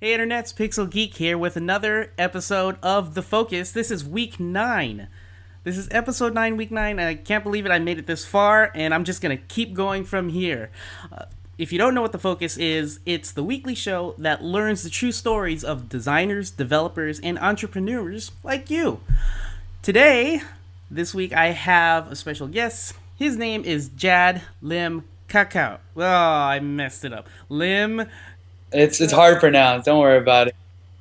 Hey internets, Pixel Geek here with another episode of The Focus. This is week 9. This is episode 9, week 9. I can't believe it, I made it this far, and I'm just going to keep going from here. If you don't know what The Focus is, it's the weekly show that learns the true stories of designers, developers, and entrepreneurs like you. Today, this week, I have a special guest. His name is Jad Limcaco. Oh, I messed it up. It's hard to pronounce. Don't worry about it.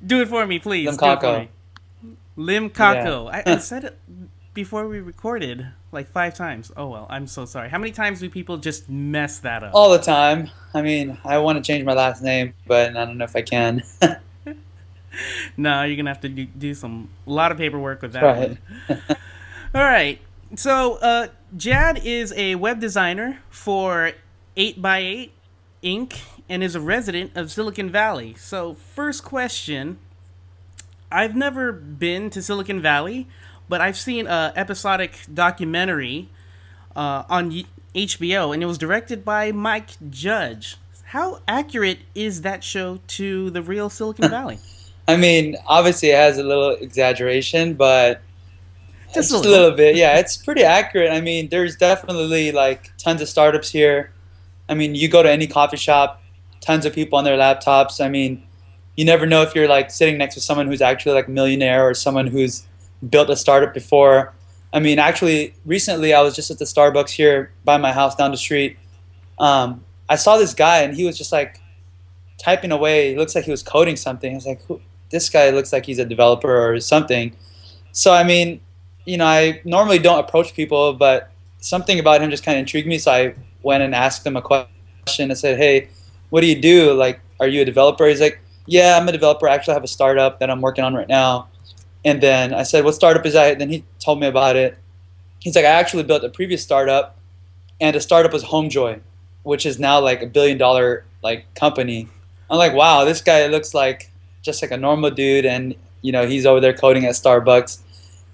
Do it for me, please. Do it for Limcaco. me. Yeah. Limcaco. I said it before we recorded like 5 times. Oh well, I'm so sorry. How many times do people just mess that up? All the time. I mean, I want to change my last name, but I don't know if I can. No, you're gonna have to do some a lot of paperwork with that Right. one. All right. So, Jad is a web designer for 8x8 Inc. and is a resident of Silicon Valley. So, first question, I've never been to Silicon Valley, but I've seen a episodic documentary on HBO, and it was directed by Mike Judge. How accurate is that show to the real Silicon Valley? I mean, obviously it has a little exaggeration, but Just a just a little. little bit. Yeah, it's pretty accurate. I mean, there's definitely like tons of startups here. I mean, you go to any coffee shop, tons of people on their laptops. I mean, you never know if you're like sitting next to someone who's actually like a millionaire or someone who's built a startup before. I mean, actually, recently I was just at the Starbucks here by my house down the street. I saw this guy and he was just like typing away. It looks like he was coding something. I was like, this guy looks like he's a developer or something. So I mean, I normally don't approach people, but something about him just kind of intrigued me. So I went and asked him a question. I said, "Hey, what do you do? Like, are you a developer?" He's like, "Yeah, I'm a developer. I actually have a startup that I'm working on right now." And then I said, "What startup is that?" Then he told me about it. He's like, "I actually built a previous startup, and the startup was Homejoy, which is now like $1 billion like company." I'm like, "Wow, this guy looks like just like a normal dude, and he's over there coding at Starbucks."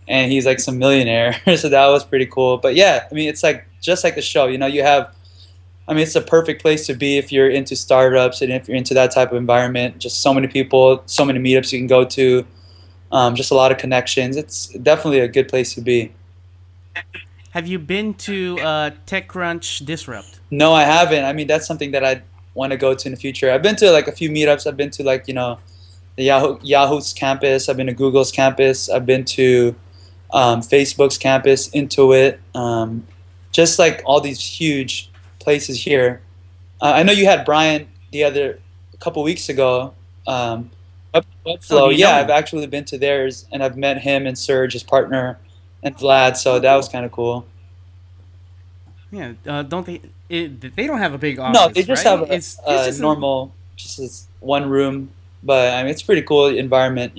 And he's like some millionaire. So that was pretty cool. But yeah, I mean, it's like just like the show. You have. I mean, it's a perfect place to be if you're into startups and if you're into that type of environment. Just so many people, so many meetups you can go to. Just a lot of connections. It's definitely a good place to be. Have you been to TechCrunch Disrupt? No, I haven't. I mean, that's something that I want to go to in the future. I've been to like a few meetups. I've been to like the Yahoo's campus. I've been to Google's campus. I've been to Facebook's campus, Intuit, just like all these huge places here. I know you had Brian a couple weeks ago. Oh, do Webflow, you know yeah, I've him? actually been to theirs, and I've met him and Serge, his partner, and Vlad. So Oh, that was cool. kind of cool. Yeah. Don't they? They don't have a big No, they office, just have right? a, It's a just a. normal, just this one room, but I mean, it's pretty cool environment.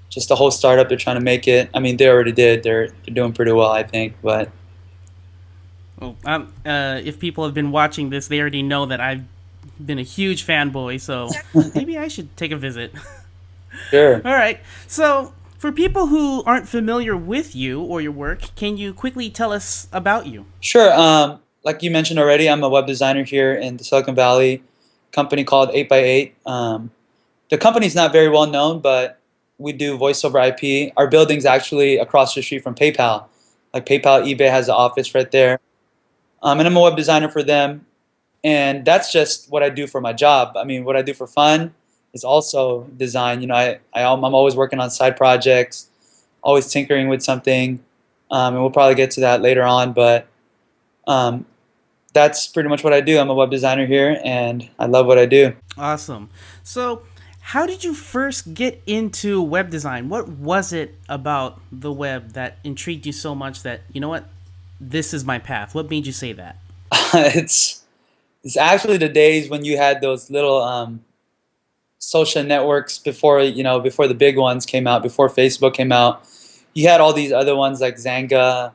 Just the whole startup. They're trying to make it. I mean, they already did. They're doing pretty well, I think. But Well, if people have been watching this, they already know that I've been a huge fanboy. So maybe I should take a visit. sure. All right. So for people who aren't familiar with you or your work, can you quickly tell us about you? Sure. Like you mentioned already, I'm a web designer here in the Silicon Valley, company called 8x8. The company's not very well known, but we do voice over IP. Our building's actually across the street from PayPal. Like PayPal, eBay has an office right there. And I'm a web designer for them. And that's just what I do for my job. I mean, what I do for fun is also design. I'm always working on side projects, always tinkering with something. And we'll probably get to that later on, but um, that's pretty much what I do. I'm a web designer here, and I love what I do. Awesome. So, how did you first get into web design? What was it about the web that intrigued you so much that, you know what, this is my path? What made you say that? it's it's actually the days when you had those little social networks before the big ones came out, before Facebook came out. You had all these other ones like Zanga,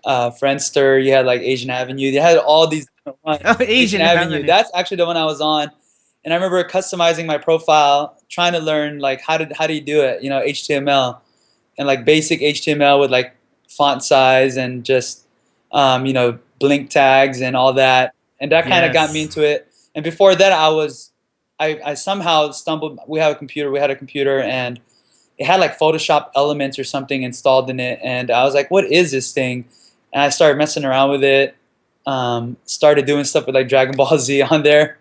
Friendster. You had like Asian Avenue. You had all these different ones. Oh, Asian Asian Avenue. Avenue. That's actually the one I was on, and I remember customizing my profile, trying to learn like how do you do it? HTML and like basic HTML with like font size and just blink tags and all that. And that kind of got me Yes. into it. And before that, I was I somehow stumbled. We have a computer. We had a computer, and it had like Photoshop elements or something installed in it. And I was like, "What is this thing?" And I started messing around with it. Started doing stuff with like Dragon Ball Z on there.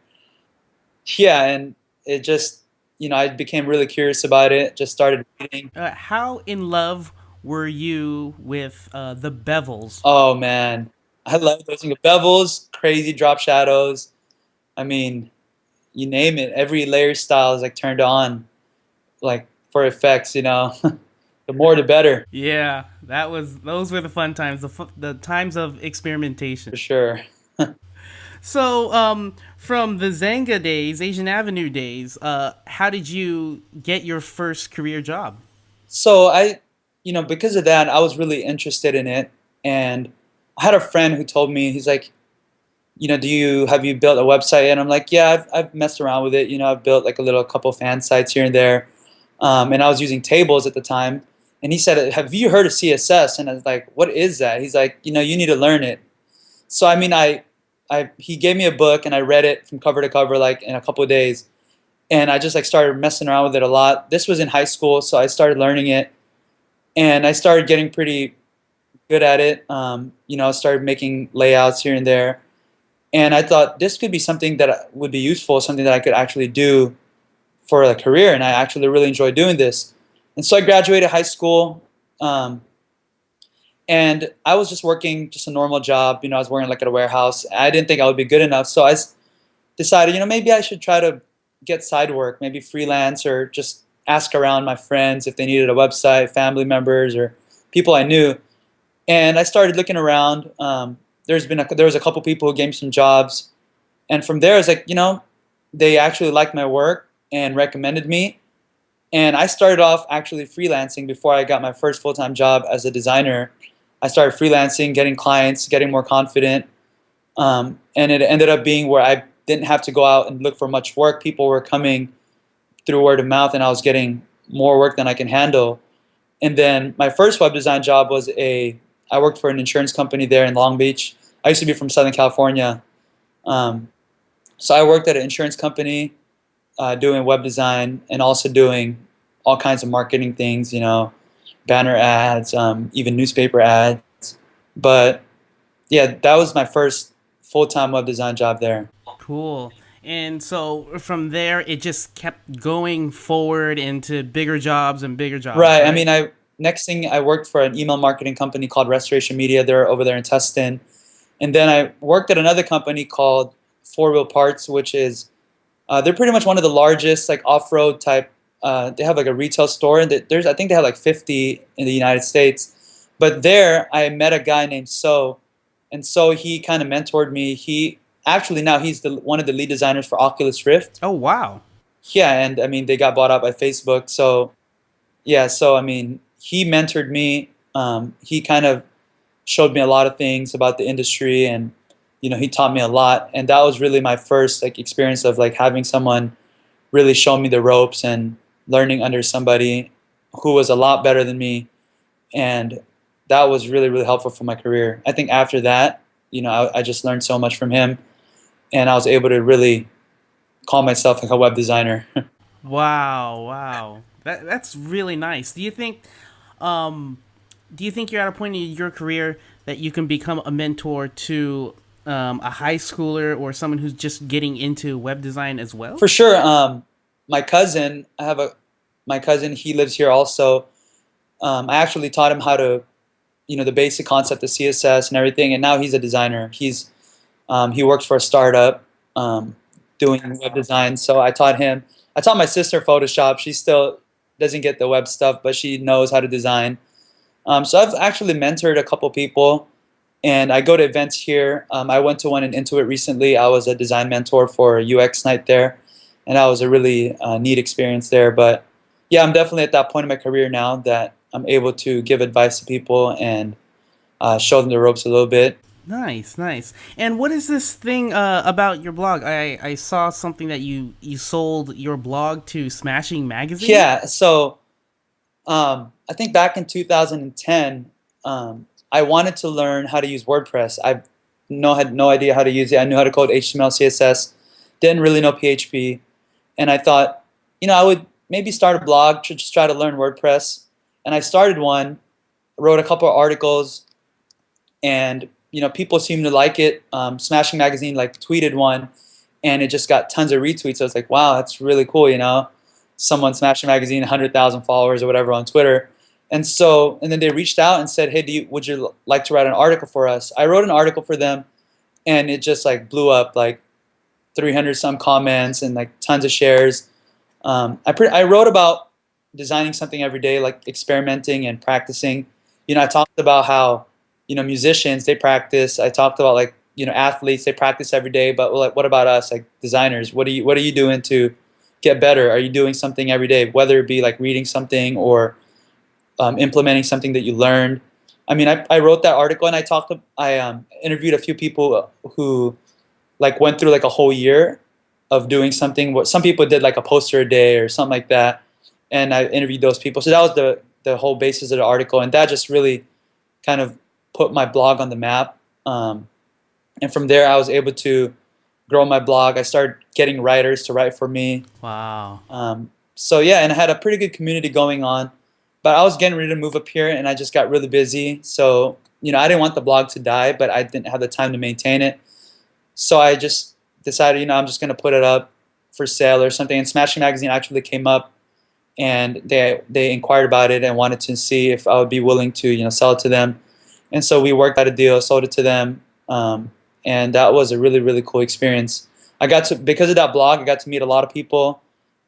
Yeah, and it just, I became really curious about it. Just started reading. How in love were you with the bevels? Oh man, I love those things. Bevels, crazy drop shadows. I mean, you name it. Every layer style is like turned on, like for effects. The more the better, Yeah, those were the fun times, the times of experimentation. for sure. So, from the Zanga days, Asian Avenue days, how did you get your first career job? So because of that, I was really interested in it, and I had a friend who told me, he's like, have you built a website? And I'm like, yeah, I've messed around with it. I've built like a couple fan sites here and there, and I was using tables at the time. And he said, have you heard of CSS? And I was like, what is that? He's like, you need to learn it. So I mean, he gave me a book and I read it from cover to cover like in a couple of days, and I just like started messing around with it a lot. This was in high school, so I started learning it, and I started getting pretty good at it. I started making layouts here and there, and I thought this could be something that would be useful, something that I could actually do for a career, and I actually really enjoyed doing this. And so I graduated high school, and I was just working just a normal job. I was working like at a warehouse. I didn't think I would be good enough, so I decided, maybe I should try to get side work, maybe freelance, or just ask around my friends if they needed a website, family members, or people I knew. And I started looking around. There was a couple people who gave me some jobs, and from there, it's like, they actually liked my work and recommended me. And I started off actually freelancing before I got my first full-time job as a designer. I started freelancing, getting clients, getting more confident, and it ended up being where I didn't have to go out and look for much work. People were coming through word of mouth, and I was getting more work than I can handle. And then my first web design job was I worked for an insurance company there in Long Beach. I used to be from Southern California. So I worked at an insurance company doing web design and also doing all kinds of marketing things, banner ads, even newspaper ads. But yeah, that was my first full-time web design job there. Cool. And so from there, it just kept going forward into bigger jobs and bigger jobs. Right. I Right? mean, next thing I worked for an email marketing company called Restoration Media. They're over there in Tustin. And then I worked at another company called Four Wheel Parts, which is they're pretty much one of the largest like off-road type. They have like a retail store, and I think they have like 50 in the United States. But there, I met a guy named So, and so he kind of mentored me. He actually now he's one of the lead designers for Oculus Rift. Oh, wow. Yeah, and I mean they got bought out by Facebook. So yeah, so I mean he mentored me. He kind of showed me a lot of things about the industry, and he taught me a lot. And that was really my first like experience of like having someone really show me the ropes and learning under somebody who was a lot better than me. And that was really, really helpful for my career. I think after that, I just learned so much from him, and I was able to really call myself like a web designer. Wow, wow. That's really nice. Um do you think you're at a point in your career that you can become a mentor to a high schooler or someone who's just getting into web design as well? For sure. My cousin, my cousin, he lives here also. I actually taught him how to, the basic concept of CSS and everything, and now he's a designer. He works for a startup doing web design. So I taught him. I taught my sister Photoshop. She still doesn't get the web stuff, but she knows how to design. So I've actually mentored a couple people, and I go to events here. I went to one in Intuit recently. I was a design mentor for a UX night there, and that was a really neat experience there. But yeah, I'm definitely at that point in my career now that I'm able to give advice to people and show them the ropes a little bit. Nice, nice. And what is this thing about your blog? I saw something that you sold your blog to Smashing Magazine. Yeah, so I think back in 2010, I wanted to learn how to use WordPress. Had no idea how to use it. I knew how to code HTML, CSS, didn't really know PHP. and I thought, I would maybe start a blog to just try to learn WordPress. And I started one, wrote a couple of articles, and people seemed to like it. Smashing Magazine like tweeted one, and it just got tons of retweets. So I was like, wow, that's really cool. Someone Smashing Magazine, 100,000 followers or whatever on Twitter. And then they reached out and said, hey, would you like to write an article for us? I wrote an article for them, and it just like blew up, like 300 some comments and like tons of shares. I wrote about designing something every day, like experimenting and practicing. I talked about how musicians, they practice. I talked about like athletes, they practice every day. But like, what about us, like designers? What are you doing to get better? Are you doing something every day, whether it be like reading something or implementing something that you learned? I mean, I wrote that article, and I interviewed a few people who like went through like a whole year of doing something. What some people did like a poster a day or something like that, and I interviewed those people. So that was the whole basis of the article, and that just really kind of put my blog on the map. And from there, I was able to grow my blog. I started getting writers to write for me. Wow. So yeah, and I had a pretty good community going on. But I was getting ready to move up here, and I just got really busy. So I didn't want the blog to die, but I didn't have the time to maintain it. So I just decided, I'm just going to put it up for sale or something. And Smashing Magazine actually came up, and they inquired about it and wanted to see if I would be willing to sell it to them. And so we worked out a deal, sold it to them, and that was a really, really cool experience. Because of that blog, I got to meet a lot of people.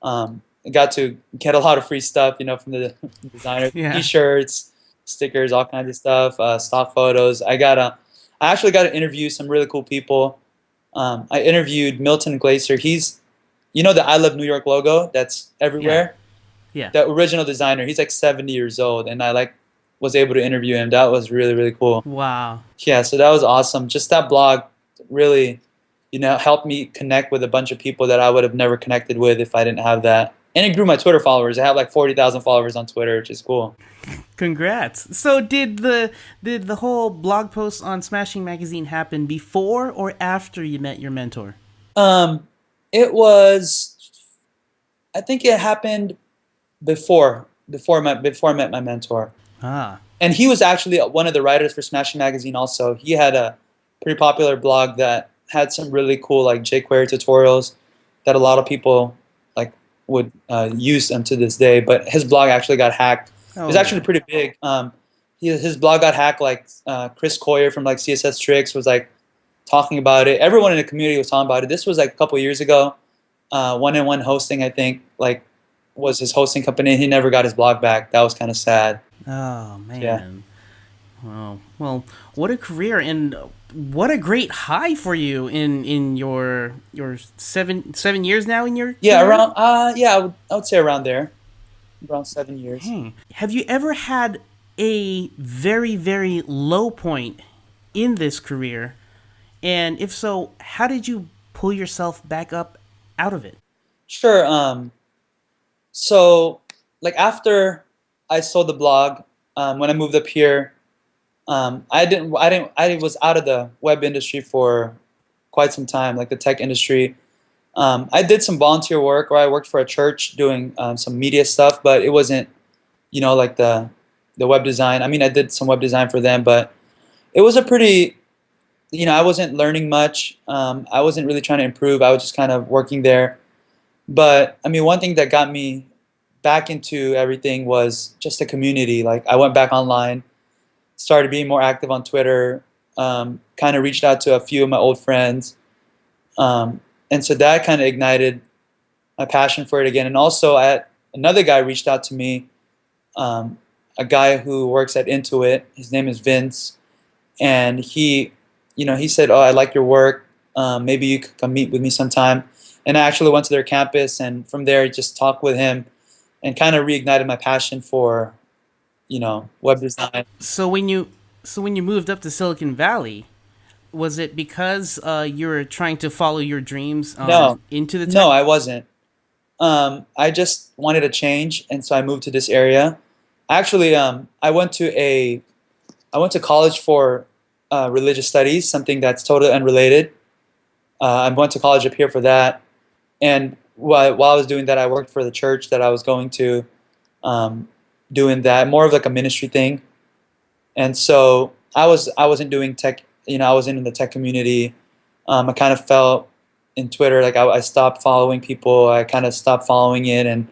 I got to get a lot of free stuff, from the designer, Yeah. T-shirts, stickers, all kinds of stuff, stock photos. I actually got to interview some really cool people. I interviewed Milton Glaser. He's, the I Love New York logo that's everywhere. Yeah. The original designer. He's like 70 years old, and I was able to interview him. That was really, really cool. Wow. Yeah, so that was awesome. Just that blog really, helped me connect with a bunch of people that I would have never connected with if I didn't have that. And it grew my Twitter followers. I have like 40,000 followers on Twitter, which is cool. Congrats. So did the whole blog post on Smashing Magazine happen before or after you met your mentor? It was, I think it happened before I met my mentor. Ah. And he was actually one of the writers for Smashing Magazine also. He had a pretty popular blog that had some really cool like jQuery tutorials that a lot of people like would use them to this day. But his blog actually got hacked. Oh. It was actually pretty big. His blog got hacked. Like Chris Coyer from like CSS Tricks was like talking about it. Everyone in the community was talking about it. This was like a couple years ago. 1-in-1 Hosting, I think, like was his hosting company. He never got his blog back. That was kind of sad. Oh man. Yeah. Well, what a career, and what a great high for you in your 7 years now in your Yeah, career? around I would say around there. Around 7 years. Have you ever had a very, very low point in this career? And if so, how did you pull yourself back up out of it? Sure. So like after I sold the blog, when I moved up here, I was out of the web industry for quite some time, like the tech industry. I did some volunteer work, or I worked for a church doing some media stuff, but it wasn't, like the web design. I mean, I did some web design for them, but it was a pretty, I wasn't learning much. I wasn't really trying to improve. I was just kind of working there. But I mean, one thing that got me back into everything was just the community. Like I went back online, started being more active on Twitter, kind of reached out to a few of my old friends. And so that kind of ignited my passion for it again. And also another guy reached out to me, a guy who works at Intuit. His name is Vince. And he said, oh, I like your work. Maybe you could come meet with me sometime. And I actually went to their campus, and from there just talked with him and kind of reignited my passion for, web design. So when you moved up to Silicon Valley, was it because you were trying to follow your dreams into the tech? No, I wasn't. I just wanted a change, and so I moved to this area. Actually, I went to college for religious studies, something that's totally unrelated. I went to college up here for that. And while I was doing that, I worked for the church that I was going to, um, doing that more of like a ministry thing. And so I wasn't doing tech. I wasn't in the tech community. I kind of felt in Twitter like I stopped following people. I kind of stopped following it and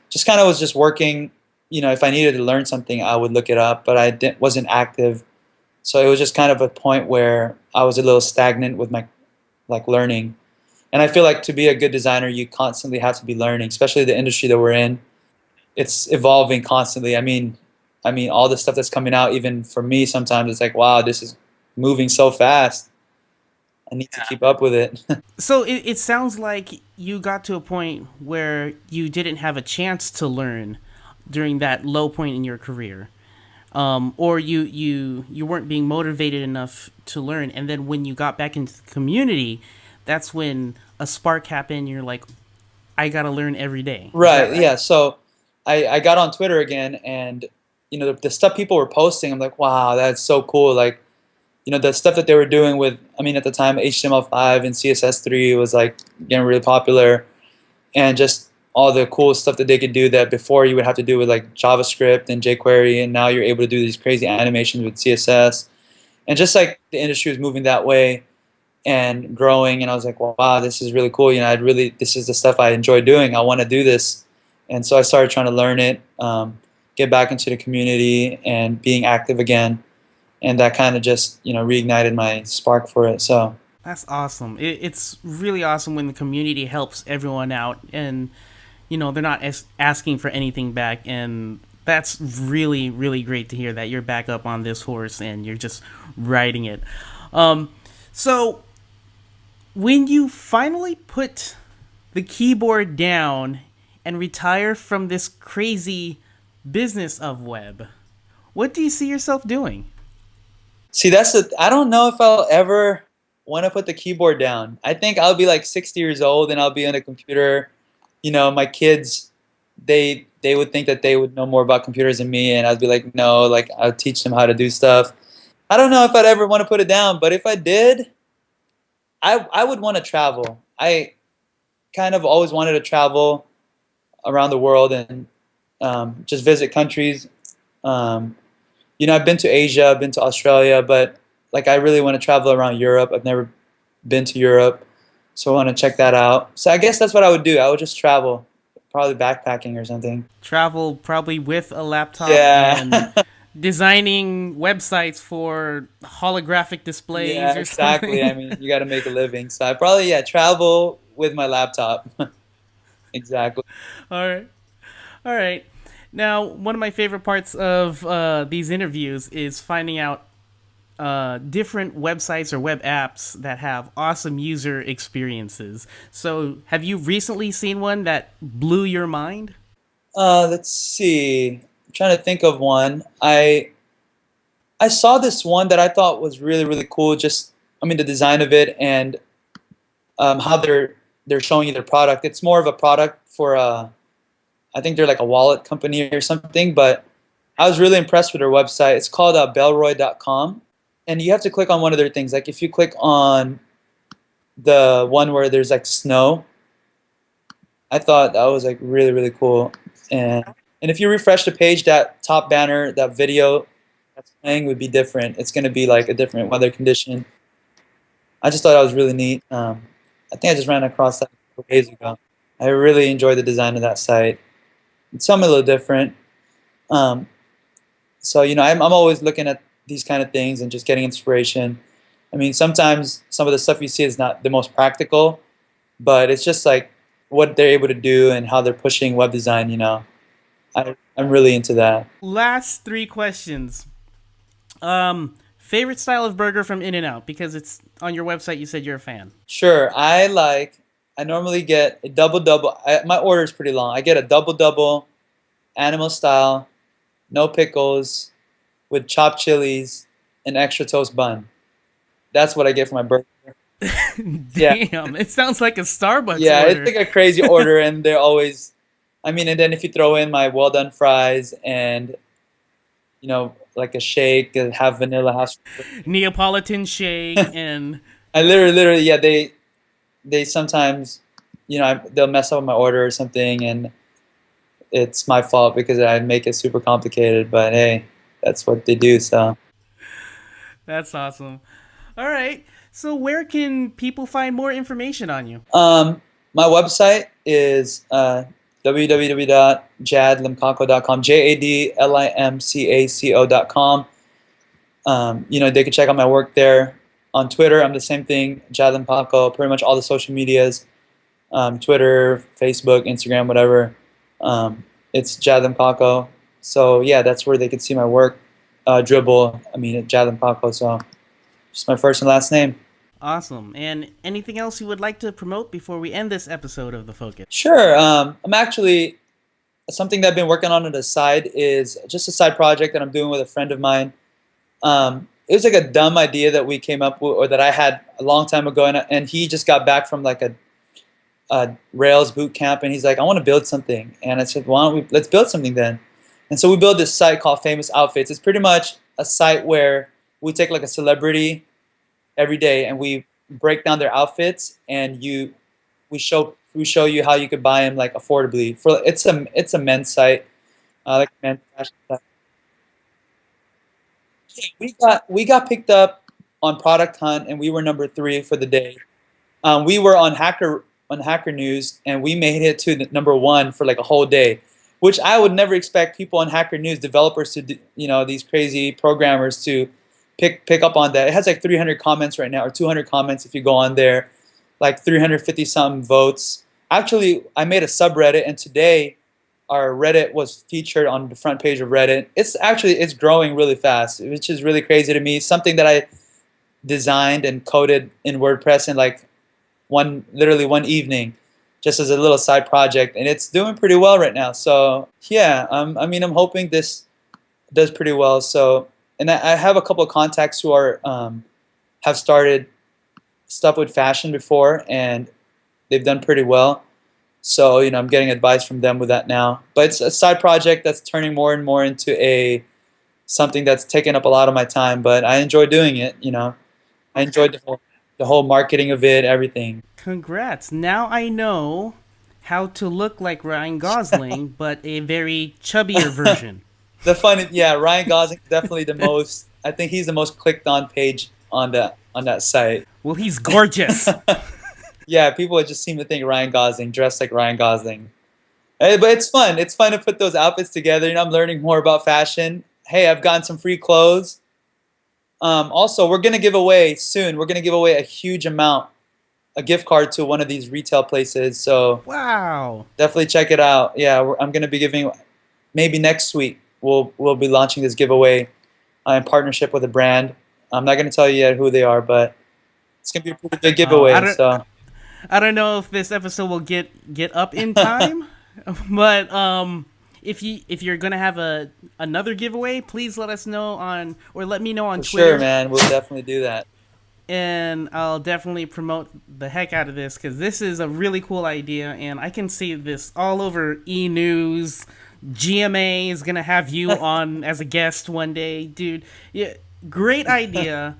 just kind of was just working. If I needed to learn something, I would look it up, but wasn't active. So it was just kind of a point where I was a little stagnant with my like learning. And I feel like to be a good designer, you constantly have to be learning, especially the industry that we're in. It's evolving constantly. I mean, all the stuff that's coming out, even for me, sometimes it's like, wow, this is moving so fast. I need to keep up with it. So it sounds like you got to a point where you didn't have a chance to learn during that low point in your career, or you weren't being motivated enough to learn, and then when you got back into the community, that's when a spark happened. And you're like, I gotta learn every day. Is that Right. right? Yeah. So I got on Twitter again, and the stuff people were posting, I'm like, wow, that's so cool. Like, the stuff that they were doing with, I mean, at the time, HTML5 and CSS3 was like getting really popular, and just all the cool stuff that they could do that before you would have to do with like JavaScript and jQuery, and now you're able to do these crazy animations with CSS, and just like the industry was moving that way and growing, and I was like, wow, this is really cool. This is the stuff I enjoy doing. I want to do this, and so I started trying to learn it, get back into the community, and being active again, and that kind of just reignited my spark for it. So That's awesome. It's really awesome when the community helps everyone out, and they're not asking for anything back, and that's really really great to hear that you're back up on this horse and you're just riding it. So when you finally put the keyboard down and retire from this crazy business of web, what do you see yourself doing? see, I don't know if I'll ever want to put the keyboard down. I think I'll be like 60 years old and I'll be on a computer. My kids, they would think that they would know more about computers than me, and I'd be like, no, like I'll teach them how to do stuff. I don't know if I'd ever want to put it down, but if I did, I would want to travel. I kind of always wanted to travel around the world and just visit countries. Um, I've been to Asia, I've been to Australia, but like I really want to travel around Europe. I've never been to Europe, so I want to check that out. So I guess that's what I would do. I would just travel, probably backpacking or something. Travel probably with a laptop and Yeah. designing websites for holographic displays Yeah, or exactly. I something. mean, you got to make a living. So I probably, yeah, travel with my laptop. Exactly. All right. All right. Now, one of my favorite parts of these interviews is finding out different websites or web apps that have awesome user experiences. So, have you recently seen one that blew your mind? Let's see. I'm trying to think of one. I saw this one that I thought was really really cool. Just I mean the design of it and how they're showing you their product. It's more of a product for I think they're like a wallet company or something. But I was really impressed with their website. It's called Belroy.com, and you have to click on one of their things. Like if you click on the one where there's like snow, I thought that was like really really cool. And if you refresh the page, that top banner, that video that's playing would be different. It's going to be like a different weather condition. I just thought that was really neat. I think I just ran across that a couple days ago. I really enjoyed the design of that site. It's something a little different. Um, so I'm always looking at these kind of things and just getting inspiration. I mean, sometimes some of the stuff you see is not the most practical, but it's just like what they're able to do and how they're pushing web design. I'm really into that. Last three questions. Favorite style of burger from In and Out, because it's on your website. You said you're a fan. Sure, I normally get a double double. My order is pretty long. I get a double double, animal style, no pickles, with chopped chilies, and extra toast bun. That's what I get for my burger. Yeah, Damn, it sounds like a Starbucks yeah, it's order. like a crazy order, and they're always. I mean, and then if you throw in my well done fries and like a shake, half vanilla, half. Neapolitan shake and I literally, yeah. They sometimes, they'll mess up my order or something, and it's my fault because I make it super complicated. But hey, that's what they do. So That's awesome. All right. So where can people find more information on you? my website is www.jadlimcaco.com, JADLIMCACO.com. They can check out my work there. On Twitter, I'm the same thing, Jad Limcaco. Pretty much all the social medias, Twitter, Facebook, Instagram, whatever. It's Jad Limcaco. So yeah, that's where they can see my work. Dribble, Jad Limcaco. So just my first and last name. Awesome. And anything else you would like to promote before we end this episode of The Focus? Sure. I'm actually something that I've been working on the side is just a side project that I'm doing with a friend of mine. It was like a dumb idea that we came up with, or that I had a long time ago, and he just got back from like a Rails boot camp, and he's like, I want to build something. And I said, why don't we, let's build something then. And so we built this site called Famous Outfits. It's pretty much a site where we take like a celebrity every day and we break down their outfits, and we show you how you could buy them like affordably. It's a men's site, like a men's fashion site. We got picked up on Product Hunt, and we were number 3 for the day. We were on Hacker News, and we made it to the number 1 for like a whole day, which I would never expect people on Hacker News, developers to do, these crazy programmers to pick up on that. It has like 300 comments right now, or 200 comments if you go on there, like 350 something votes. Actually, I made a subreddit, and today our Reddit was featured on the front page of Reddit. It's growing really fast, which is really crazy to me. Something that I designed and coded in WordPress in like literally one evening, just as a little side project, and it's doing pretty well right now. So yeah, I'm hoping this does pretty well. So, and I have a couple of contacts who are have started stuff with fashion before, and they've done pretty well. So I'm getting advice from them with that now. But it's a side project that's turning more and more into something that's taking up a lot of my time. But I enjoy doing it. I enjoyed the whole marketing of it, everything. Congrats. Now I know how to look like Ryan Gosling, but a very chubbier version. Ryan Gosling is definitely the most. I think he's the most clicked on page on that site. Well, he's gorgeous. Yeah, people just seem to think Ryan Gosling, dressed like Ryan Gosling. Hey, but it's fun. It's fun to put those outfits together. I'm learning more about fashion. Hey, I've gotten some free clothes. Also, we're going to give away soon. We're going to give away a huge amount, a gift card to one of these retail places. So wow, definitely check it out. Yeah, I'm going to be giving, maybe next week, we'll be launching this giveaway in partnership with a brand. I'm not going to tell you yet who they are, but it's going to be a pretty big giveaway. I don't know if this episode will get up in time, but if you're gonna have another giveaway, please let us know let me know on Twitter. Sure, man, we'll definitely do that. And I'll definitely promote the heck out of this, because this is a really cool idea, and I can see this all over E! News. GMA is gonna have you on as a guest one day, dude. Yeah, great idea.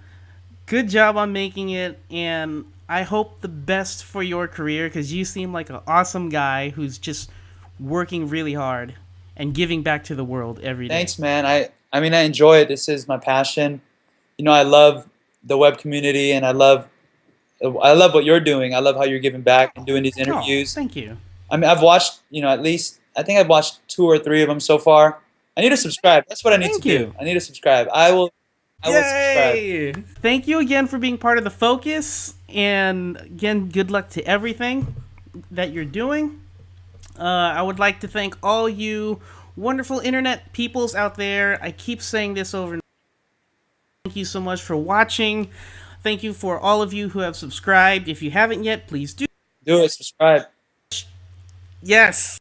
Good job on making it, and I hope the best for your career, because you seem like an awesome guy who's just working really hard and giving back to the world every day. Thanks, man. I enjoy it. This is my passion. I love the web community, and I love what you're doing. I love how you're giving back and doing these interviews. Oh, thank you. I've watched, at least, I think I've watched 2 or 3 of them so far. I need to subscribe. That's what I need to do. I need to subscribe. I will subscribe. Thank you again for being part of The Focus, and again, good luck to everything that you're doing. I would like to thank all you wonderful internet peoples out there. I keep saying this over and over. Thank you so much for watching. Thank you for all of you who have subscribed. If you haven't yet, please do. Do it. Subscribe. Yes.